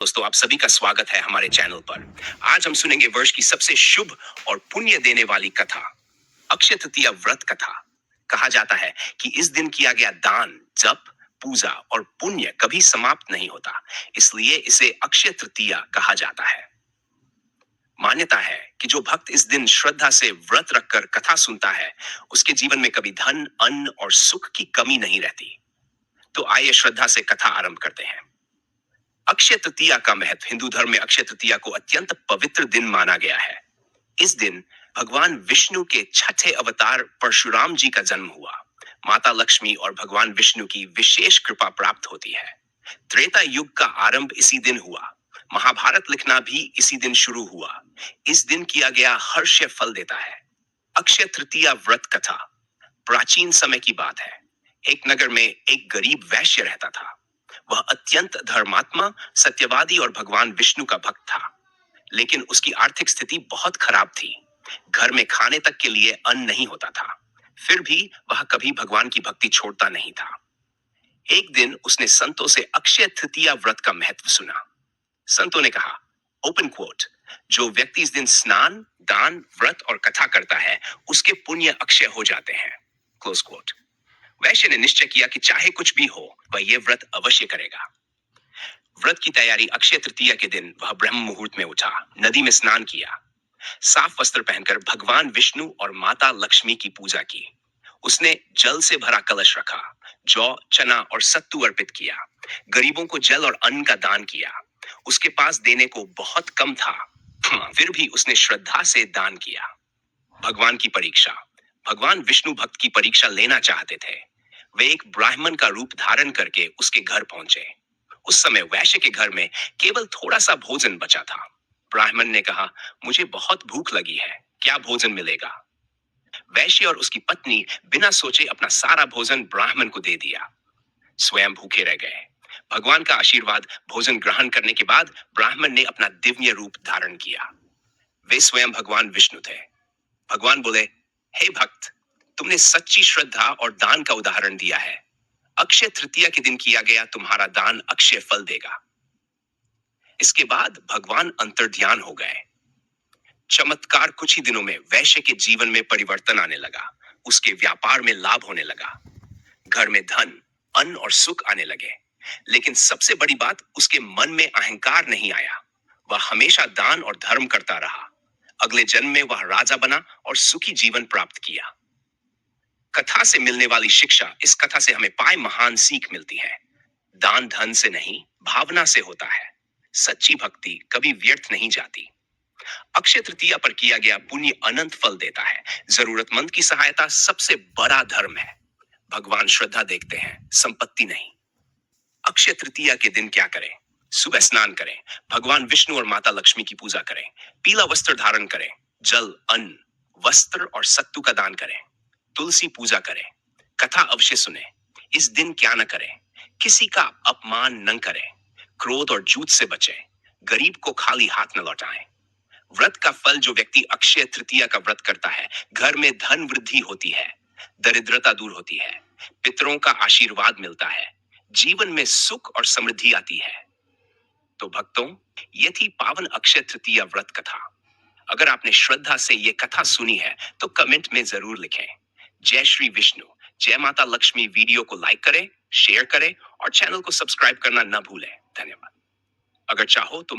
दोस्तों, आप सभी का स्वागत है हमारे चैनल पर। आज हम सुनेंगे वर्ष की सबसे शुभ और पुण्य देने वाली कथा, अक्षय तृतीया व्रत कथा। कहा जाता है कि इस दिन किया गया दान, जप, पूजा और पुण्य कभी समाप्त नहीं होता, इसलिए इसे अक्षय तृतीया कहा जाता है। मान्यता है कि जो भक्त इस दिन श्रद्धा से व्रत रखकर कथा सुनता है, उसके जीवन में कभी धन, अन्न और सुख की कमी नहीं रहती। तो आइए श्रद्धा से कथा आरंभ करते हैं। अक्षय तृतीया का महत्व। हिंदू धर्म में अक्षय तृतीया को अत्यंत पवित्र दिन माना गया है। इस दिन भगवान विष्णु के छठे अवतार परशुराम जी का जन्म हुआ। माता लक्ष्मी और भगवान विष्णु की विशेष कृपा प्राप्त होती है। त्रेता युग का आरंभ इसी दिन हुआ। महाभारत लिखना भी इसी दिन शुरू हुआ। इस दिन किया गया हर्ष फल देता है। अक्षय तृतीया व्रत कथा। प्राचीन समय की बात है। एक नगर में एक गरीब वैश्य रहता था। वह अत्यंत धर्मात्मा, सत्यवादी और भगवान विष्णु का भक्त था। लेकिन उसकी आर्थिक स्थिति बहुत खराब थी। घर में खाने तक के लिए अन्न नहीं होता था। फिर भी वह कभी भगवान की भक्ति छोड़ता नहीं था। एक दिन उसने संतों से अक्षय तृतीया व्रत का महत्व सुना। संतों ने कहा, ओपन कोट, जो व्यक्ति इस दिन स्नान, दान, व्रत और कथा करता है, उसके पुण्य अक्षय हो जाते हैं। Close quote. वैश्य ने निश्चय किया कि चाहे कुछ भी हो, वह यह व्रत अवश्य करेगा। व्रत की तैयारी। अक्षय तृतीया के दिन वह ब्रह्म मुहूर्त में उठा, नदी में स्नान किया, साफ वस्त्र पहनकर भगवान विष्णु और माता लक्ष्मी की पूजा की। उसने जल से भरा कलश रखा, जौ, चना और सत्तू अर्पित किया। गरीबों को जल और अन्न का दान किया। उसके पास देने को बहुत कम था, फिर भी उसने श्रद्धा से दान किया। भगवान की परीक्षा। भगवान विष्णु भक्त की परीक्षा लेना चाहते थे। वे एक ब्राह्मण का रूप धारण करके उसके घर पहुंचे। उस समय वैश्य के घर में केवल थोड़ा सा भोजन बचा था। ब्राह्मण ने कहा, मुझे बहुत भूख लगी है, क्या भोजन मिलेगा? वैश्य और उसकी पत्नी बिना सोचे अपना सारा भोजन ब्राह्मण को दे दिया। स्वयं भूखे रह गए। भगवान का आशीर्वाद भोजन ग्रहण करने के बाद ब्राह्मण ने अपना दिव्य रूप धारण किया। वे स्वयं भगवान विष्णु थे। भगवान बोले, हे भक्त, तुमने सच्ची श्रद्धा और दान का उदाहरण दिया है। अक्षय तृतीया के दिन किया गया तुम्हारा दान अक्षय फल देगा। इसके बाद भगवान अंतर्ध्यान हो गए। चमत्कार। कुछ ही दिनों में वैश्य के जीवन में परिवर्तन आने लगा। उसके व्यापार में लाभ होने लगा। घर में धन, अन्न और सुख आने लगे। लेकिन सबसे बड़ी बात, उसके मन में अहंकार नहीं आया। वह हमेशा दान और धर्म करता रहा। अगले जन्म में वह राजा बना और सुखी जीवन प्राप्त किया। कथा से मिलने वाली शिक्षा। इस कथा से हमें पाए महान सीख मिलती है। दान धन से नहीं, भावना से होता है। सच्ची भक्ति कभी व्यर्थ नहीं जाती। अक्षय तृतीया पर किया गया पुण्य अनंत फल देता है। जरूरतमंद की सहायता सबसे बड़ा धर्म है। भगवान श्रद्धा देखते हैं, संपत्ति नहीं। अक्षय तृतीया के दिन क्या करें? सुबह स्नान करें, भगवान विष्णु और माता लक्ष्मी की पूजा करें, पीला वस्त्र धारण करें, जल, अन्न, वस्त्र और सत्तू का दान करें, तुलसी पूजा करें, कथा अवश्य सुने। इस दिन क्या न करें? किसी का अपमान न करें, क्रोध और झूठ से बचें, गरीब को खाली हाथ न लौटाएं। व्रत का फल। जो व्यक्ति अक्षय तृतीया का व्रत करता है, घर में धन वृद्धि होती है, दरिद्रता दूर होती है, पितरों का आशीर्वाद मिलता है, जीवन में सुख और समृद्धि आती है। तो भक्तों, ये थी पावन अक्षय तृतीया व्रत कथा। अगर आपने श्रद्धा से ये कथा सुनी है तो कमेंट में जरूर लिखें। जय श्री विष्णु, जय माता लक्ष्मी। वीडियो को लाइक करें, शेयर करें और चैनल को सब्सक्राइब करना न भूलें। धन्यवाद। अगर चाहो तो